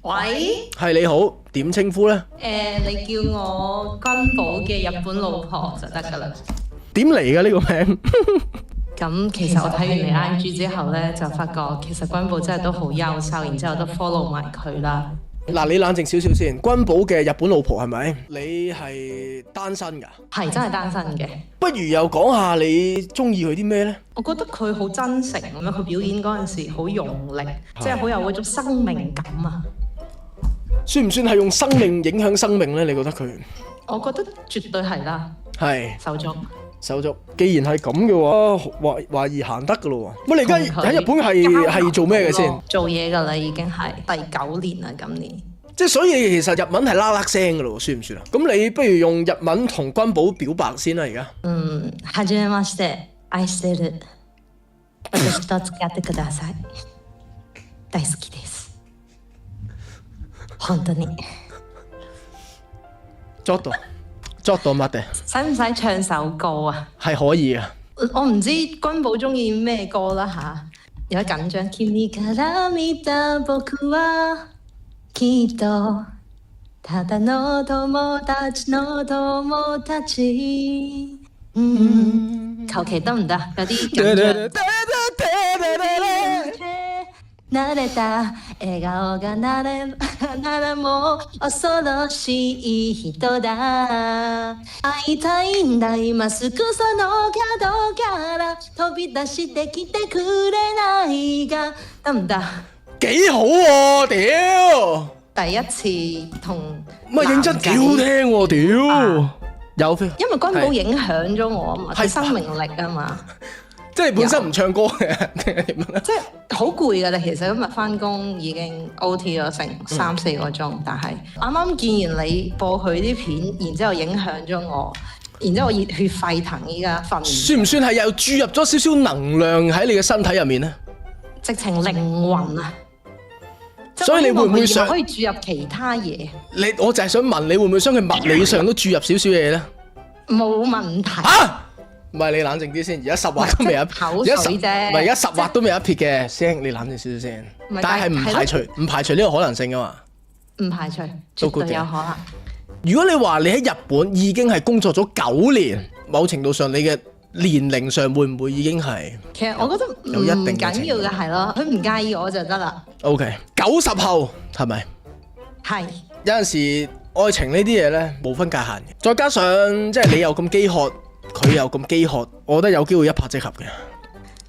喂，係你好，點稱呼呢？你叫我君寶嘅日本老婆就得㗎啦。點嚟嘅呢個名？咁其實我睇完你 IG 之後呢，就發覺其實君寶真係都好優秀，然之後都 follow 埋佢啦。嗱，你冷靜少少先。君寶嘅日本老婆係咪？你係單身㗎？係真係單身嘅。不如又講下你中意佢啲咩呢？我覺得佢好真誠咁樣，佢表演嗰陣時好用力，即係好有嗰種生命感啊！算唔算係用生命影響生命呢？你覺得佢？我覺得絕對係啦。係手足。既然係咁嘅話，懷疑行得㗎咯喎。你而家喺日本係做咩嘅先？做嘢㗎啦，已經係第9年啦，今年。即係所以其實日文係啦啦聲㗎咯，算唔算啊？咁你不如用日文同君寶表白先啦，而家。はじめまして、愛してる。私と付き合ってください。大好きです。本當に。ちょっと待って。使唔使唱首歌啊？係可以啊。我唔知君寶中意咩歌啦吓，有啲緊張。君から見た僕はきっとただの友達の友達。求其得唔得？有啲緊張。慣れた笑顔がならもう恐ろしい人だ。会いたいんだ今すぐその角から飛び出してきてくれないか。得唔得？幾好喎！屌！第一次同乜認真幾好聽喎！屌！有 feel。因為君寶影響咗我啊嘛，係生命力啊嘛。即係你本身唔唱歌嘅，即係好攰㗎啦。其實今日翻工已經 OT 咗成3-4個鐘，但係啱啱見完你播佢啲片，然之後影響咗我，然之後我熱血沸騰依家瞓。算唔算係又注入咗少少能量喺你嘅身體入面呢？直情靈魂啊！所以你會唔會想可以注入其他嘢？我就係想問你會唔會想佢物理上都注入少少嘢呢？冇問題。唔係，你冷靜啲先，而家10劃都未有，口水啫。唔係而家10劃都未有一撇嘅聲，你冷靜少少先。但係唔排除呢個可能性噶嘛？唔排除，絕對有可能。如果你話你喺日本已經係工作咗9年，某程度上你嘅年齡上會唔會已經係？其實我覺得有一定唔緊要嘅係咯，佢唔介意我就得啦。OK， 90後係咪？係。有陣時愛情呢啲嘢咧冇分界限嘅，再加上即係你又咁飢渴。佢又咁飢渴，我覺得有機會一拍即合嘅。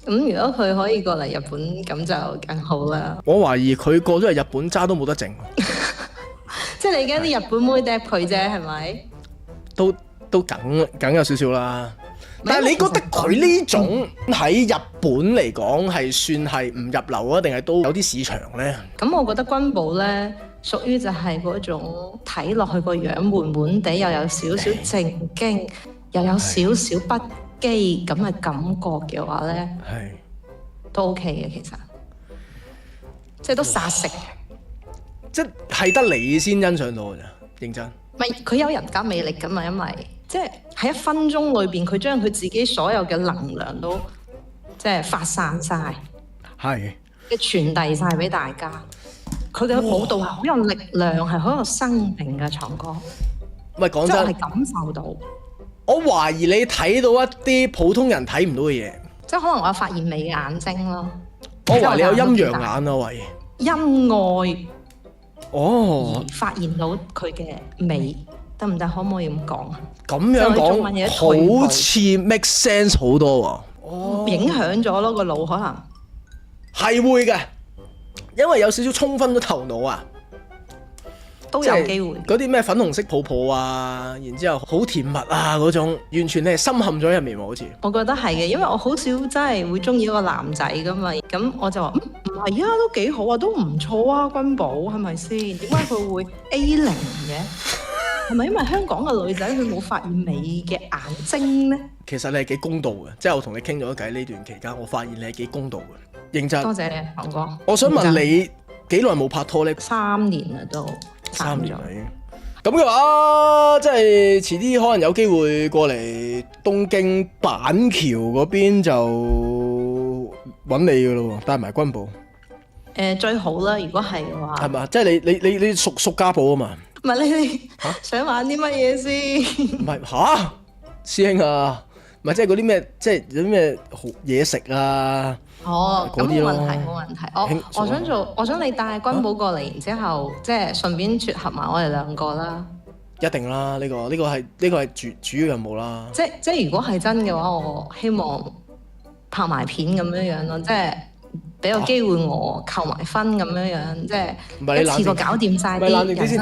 咁如果佢可以過嚟日本，咁就更好啦。我懷疑佢過咗嚟日本渣都冇得剩。即係你而家啲日本妹揼佢啫，係咪？都梗有少少啦。但係你覺得佢呢種喺日本嚟講係算係唔入流啊，定係都有啲市場呢？咁我覺得君寶呢，屬於就係嗰種睇落去個樣悶悶地，又有少少正經。又有少少不羈咁嘅感覺嘅話咧，都 OK 嘅，其實即係都殺食嘅，即係得你先欣賞到㗎咋，認真。唔係佢有人格魅力㗎嘛，因為即係喺1分鐘裏邊，佢將佢自己所有嘅能量都即係發散晒，嘅傳遞晒俾大家。佢嘅舞蹈係好有力量，係好有生命嘅唱歌。唔係講真，我係感受到。我懷疑你睇到一啲普通人睇唔到嘅嘢，即係可能我有發現美嘅眼睛咯。我懷疑你有陰陽眼啊，懷疑。因愛而發現到佢嘅美，得唔得？可唔可以咁講啊？咁樣講好似 make sense 好多喎。影響咗咯個腦，可能係會嘅，因為有少少沖昏咗頭腦啊。都有機會嗰啲咩粉紅色泡泡啊，然之後好甜蜜啊嗰種，完全你係深陷咗入面喎，好似。我覺得係嘅，因為我好少真係會中意一個男仔噶嘛，咁我就話唔係啊，都幾好啊，都唔錯啊，君寶係咪先？點解佢會 A0嘅？係咪因為香港嘅女仔佢冇發現美嘅眼睛呢？其實你係幾公道嘅，即係我同你傾咗偈呢段期間，我發現你係幾公道嘅，認真。多謝你，黃哥。我想問你幾耐冇拍拖呢？3年啦都。3年啦已經。咁嘅話，即係遲啲可能有機會過嚟東京板橋嗰邊就揾你噶咯，帶埋君寶。最好啦，如果係嘅話。係嘛？即係你屬家寶啊嘛？唔係你想玩啲乜嘢先？唔係嚇，師兄啊，唔係即係嗰啲咩，即係有啲咩好嘢食啊？哦，咁嗰啲咯冇問題，冇問題。我想你帶君寶過嚟，然之後即係順便撮合埋我哋兩個啦。一定啦，呢個係主要任務啦。即係如果係真嘅話，我希望拍埋片咁樣咯，即係俾個機會我扣埋分咁樣，即係一次過搞掂晒啲人生。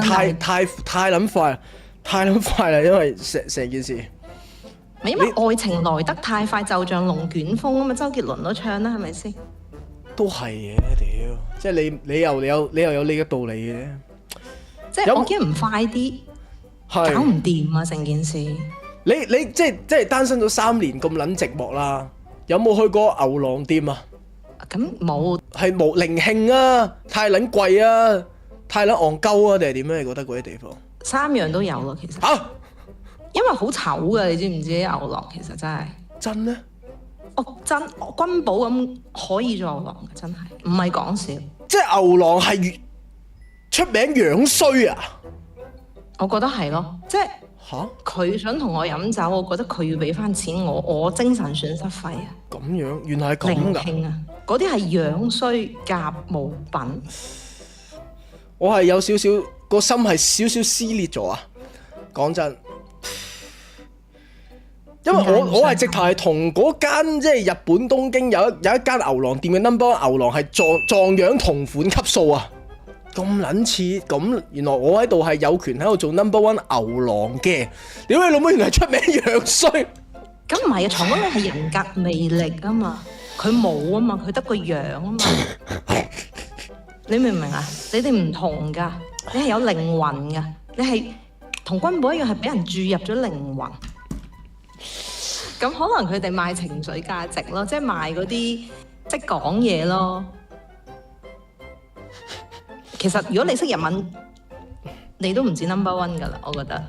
太撚快，太撚快啦！因為成件事，因為愛情來得太快，就像龍捲風啊嘛，周杰倫都唱啦，係咪先？都係嘅，屌！即係你又有你嘅道理嘅。即係我驚唔快啲，搞唔掂啊！成件事。你即係單身咗3年咁撚寂寞啦，有冇去過牛郎店啊？咁冇，係冇靈慶啊，太撚貴啊，太撚戇鳩啊，定係點咧？你覺得嗰啲地方？3樣都有咯，其實。因為好醜㗎，你知唔知牛郎其實真係真咩？真君寶咁可以做牛郎嘅，真係唔係講笑。即係牛郎係出名樣衰啊！我覺得係咯，即係佢想同我飲酒，我覺得佢要俾翻錢我精神損失費啊！咁樣原來係咁㗎。靈慶啊，嗰啲係樣衰夾冇品。我係有少少個心係少少撕裂咗啊！講真。因為我係直頭係同嗰間即係日本東京有一間牛郎店嘅 number one 牛郎係撞樣同款級數啊！咁撚似咁，原來我喺度係有權喺度做 number one 牛郎嘅。屌你老母，原來出名樣衰。咁唔係啊，藏嗰個係人格魅力啊嘛，佢冇啊嘛，佢得個樣啊嘛。你明唔明啊？你哋唔同㗎，你係有靈魂㗎，你係同君寶一樣係俾人注入咗靈魂。咁可能佢哋賣情緒價值咯，即係賣嗰啲識講嘢咯。其實如果你識日文，你都唔止 number one 噶啦，我覺得。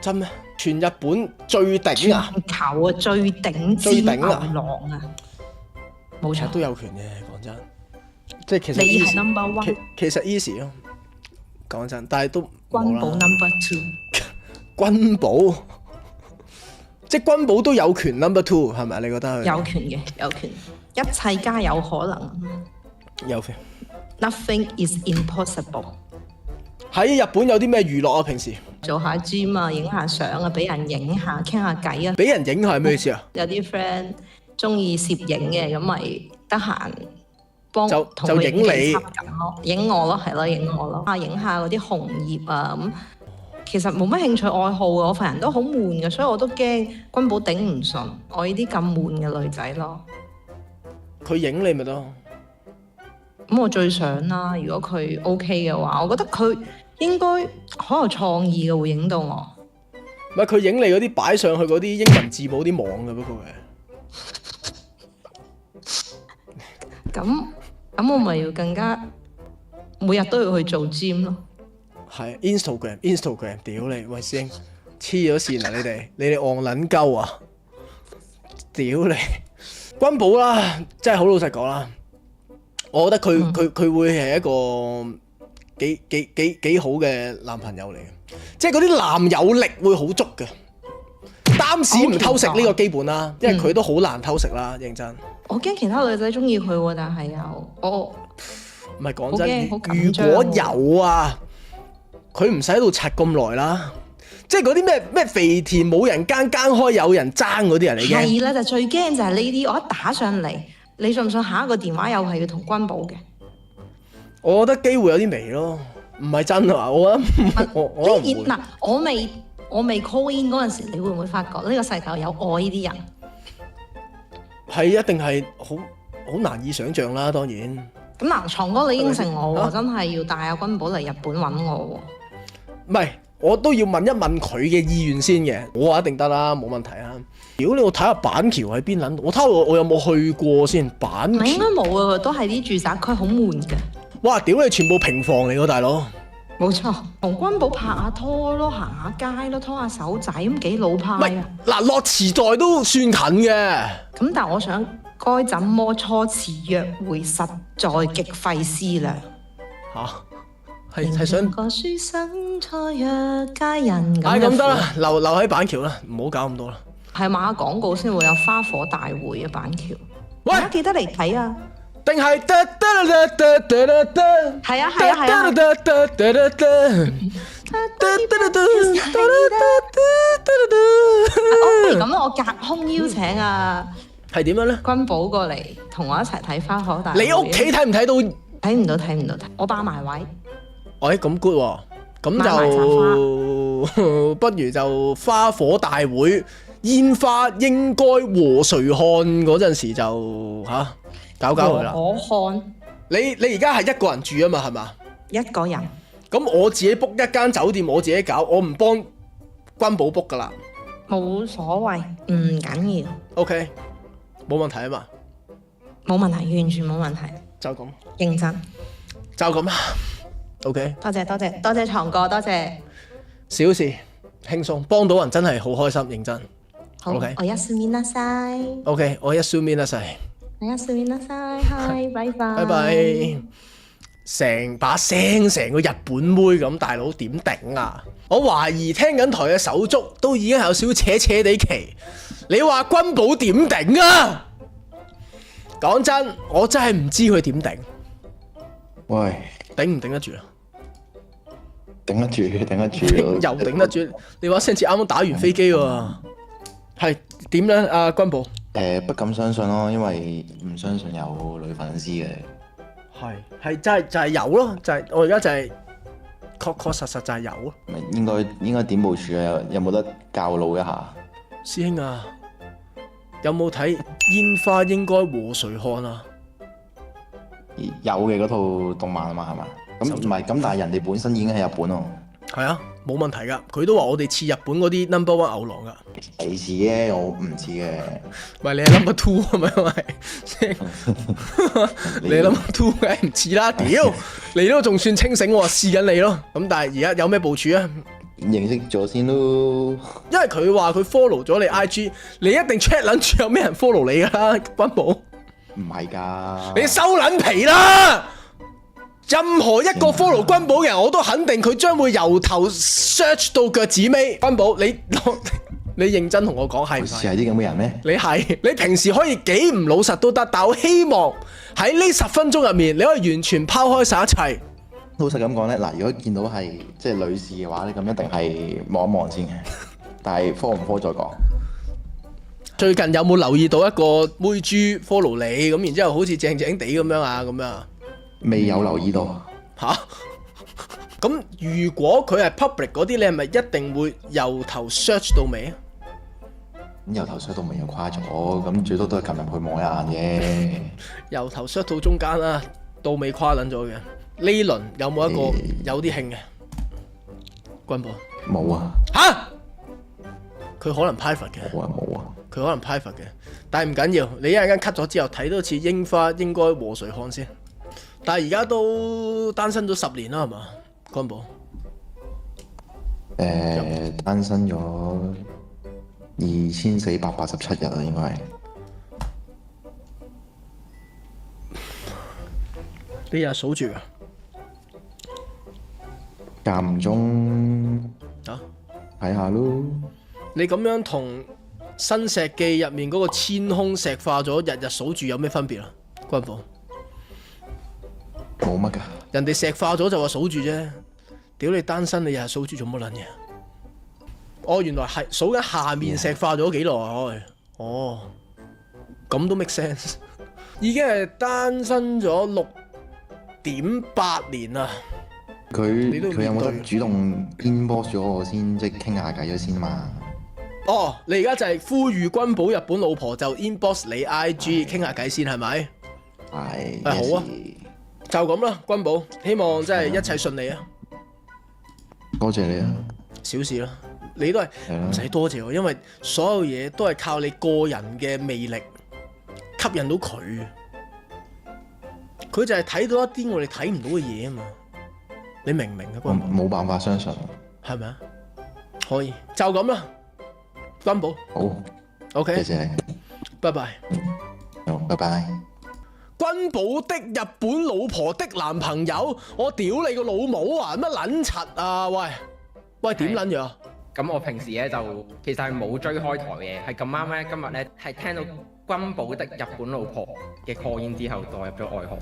真咩？全日本最頂啊！全球啊，最頂尖牛郎啊！冇錯，都有權嘅，講真。即係其實你係 number one，其實 easy 咯。講真，但係都君寶 number two。君寶。即係君寶都有權 number two 係咪？你覺得？有權嘅，有權，一切皆有可能。有權。Nothing is impossible。喺日本有啲咩娛樂啊？平時做下 gym 啊，影下相啊，俾人影下，傾下偈啊。俾人影下係咩意思啊？有啲 friend 中意攝影嘅，咁咪得閒幫就影你，影我咯，係咯，影我咯。啊，影下嗰啲紅葉啊咁。其實冇乜興趣愛好嘅，我份人都好悶嘅，所以我都驚君寶頂唔順我呢啲咁悶嘅女仔咯。佢影你咪得。咁我最想啦，如果佢 OK 嘅話，我覺得佢應該好有創意嘅，會影到我。唔係佢影你嗰啲擺上去嗰啲英文字母啲網嘅，不過係。咁我咪要更加每日都要去做 gym 咯。係 Instagram，屌你，喂師兄，黐咗線啊！你哋戇撚鳩啊！屌你，君寶啦，真係好老實講啦，我覺得佢會係一個幾好嘅男朋友嚟嘅，即係嗰啲男友力會好足嘅，擔屎唔偷食呢個基本啦，因為佢都好難偷食啦，認真。我驚其他女仔中意佢喎，但係又我唔係講真，如果有啊。佢唔使喺度柒咁耐啦，即係嗰啲咩肥田冇人耕，耕開有人爭嗰啲人嚟嘅。係啦，就最驚就係呢啲，我一打上嚟，你信唔信下一個電話又係要同君寶嘅？我覺得機會有啲微咯，唔係真啊！我覺得我嗱，我未 call in 嗰陣時，你會唔會發覺呢個世界有我呢啲人？係一定係好難以想像啦，當然。咁嗱，床哥你應承我喎，真係要帶阿君寶嚟日本揾我喎。唔係，我都要問一問佢嘅意願先嘅。我話一定得啦，冇問題啊。如果你我睇下板橋喺邊撚，我睇下我有冇去過先。板橋應該冇啊，都係啲住宅區，好悶嘅。哇！屌你，全部平房嚟㗎，大佬。冇錯，同君寶拍下拖咯，行下街咯，拖下手仔咁幾老派啊。嗱，落池袋都算近嘅。咁但係我想該怎麼初次約會實在極費思量。係想個書生錯約佳人咁。咁得啦，留喺板橋啦，唔好搞咁多啦。係買廣告先會有花火大會嘅板橋。喂，大家記得嚟睇啊！定係係啊！不如咁，我隔空邀請啊！係點樣咧？君寶過嚟同我一齊睇花火大會。你屋企睇唔睇到？睇唔到，我霸埋位。喂，咁 good 喎，咁就不如就花火大會煙花應該和誰看嗰陣時就搞佢啦。我看你而家係一個人住啊嘛，係嘛？一個人。咁我自己 book 一間酒店，我自己搞，我唔幫君寶 book 噶啦。冇所謂，唔緊要。OK，冇問題啊嘛。冇問題，完全冇問題。就咁。認真。就咁啦。OK。多謝床哥，多謝。小事，輕鬆，幫到人真係好開心，認真。好。OK。我一蘇面啦晒。OK，我一蘇面啦晒。我一蘇面啦晒，嗨，拜拜。拜拜。成把聲成個日本妹咁，大佬點頂啊？我懷疑聽緊台嘅手足都已經有少少扯扯地奇，你話君寶點頂啊？講真，我真係唔知佢點頂。喂，頂唔頂得住啊？頂得住，又頂得住。你話聲似啱啱打完飛機喎。係點咧？阿君寶？不敢相信咯，因為唔相信有女粉絲嘅。係就係有咯，我而家就係確實就係有咯。應該點部署啊？有冇得教路一下？師兄啊，有冇睇煙花應該和誰看啊？有嘅嗰套動漫啊嘛，係嘛？咁唔係咁，但係人哋本身已經喺日本咯。係啊，冇問題噶。佢都話我哋似日本嗰啲 No.1 牛郎噶。你似嘅，我唔似嘅。唔係你係 No.2 係咪？你係 No.2 梗係唔似啦。屌，你都仲算清醒喎，試緊你咯。咁但係而家有咩部署啊？認識咗先咯。因為佢話佢 follow 咗你 IG， 你一定 check 撚住有咩人 follow 你噶啦，君寶。唔係㗎。你收撚皮啦！任何一個 follow 君寶嘅人，我都肯定佢將會由頭 search 到腳趾尾。君寶，你認真同我講係唔係？係啲咁嘅人咩？你平時可以幾唔老實都得，但我希望喺呢10分鐘入面，你可以完全拋開晒一切。老實咁講咧，嗱，如果見到係即係女士嘅話咧，咁一定係望一望先嘅。但係科唔科再講。最近有冇留意到一個妹豬 follow 你咁，然之後好似正正地咁樣啊？咁樣未有留意到。吓？咁如果佢係 public 嗰啲，你係咪一定會由頭 search 到尾啊？咁由頭 search 到尾又誇咗，咁最多都係撳入去望一眼嘅。由頭 search 到中間啦，到尾誇撚咗嘅。呢輪有冇一個有啲興嘅？君寶冇啊。吓？佢可能 private 嘅。冇啊。佢可能 private 嘅，但係唔緊要。你一陣間 cut 咗之後睇多次櫻花應該和誰看先。但係而家都單身咗10年啦，係嘛？君寶。單身咗2487日啦，應該係。你日日數住㗎？間唔中睇下咯。你咁樣同新石記入面嗰個千空石化咗，日日數住有咩分別啊？君寶。冇乜㗎。人哋石化咗就話數住啫。屌你單身，你日日數住做乜撚嘢？哦，原來係數緊下面石化咗幾耐？哦，咁都 make sense。已經係單身咗6.8年啦。佢有冇得主動 inbox 咗我先，即係傾下偈咗先嘛？哦，你而家就係呼籲君寶日本老婆就 inbox 你 IG 傾下偈先係咪？係。好啊，就咁啦，君寶，希望真係一切順利啊！多謝你啊！小事啦，你都係唔使多謝我，因為所有嘢都係靠你個人嘅魅力吸引到佢。佢就係睇到一啲我哋睇唔到嘅嘢啊嘛！你明唔明啊？君寶冇辦法相信，係咪啊？可以就咁啦，君寶。好 ，OK，謝謝你，拜拜。好，拜拜。君寶的日本老婆的男朋友，我屌你個老母啊！乜撚柒啊？喂，點撚樣？咁我平時咧就其實係冇追開台嘅，係咁啱咧今日咧係聽到君寶的日本老婆嘅 call in 之後墮入咗愛河。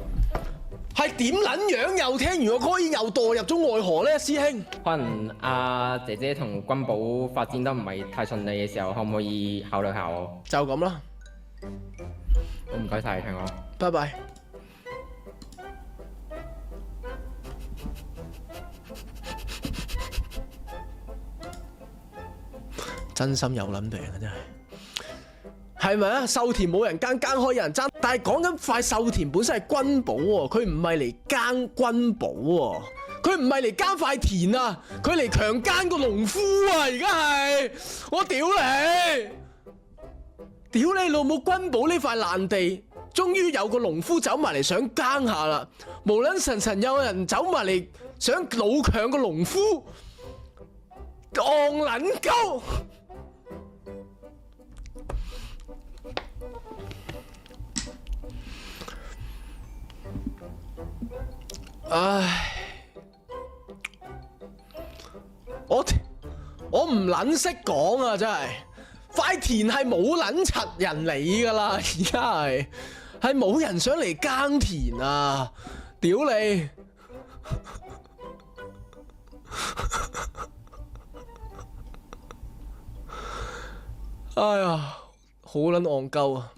係點撚樣？又聽完個 call in 又墮入咗愛河咧，師兄？可能阿姐姐同君寶發展得唔係太順利嘅時候，可唔可以考慮下我？就咁啦。好，唔該晒，唱歌。拜拜。真心有撚病啊！真係，係咪啊？秀田冇人耕，耕開有人爭。但係講緊塊秀田本身係君寶喎，佢唔係嚟耕君寶喎，佢唔係嚟耕塊田啊，佢嚟強姦個農夫啊！而家係我屌你，屌你老母！君寶呢塊爛地，終於有個農夫走埋嚟想耕下啦，無論神有人走埋嚟想老強個農夫，戇撚鳩。唉，我唔撚識講啊！真係塊田係冇撚柒人理噶啦，而家係冇人想嚟耕田啊！屌你！哎呀，好撚戇鳩啊！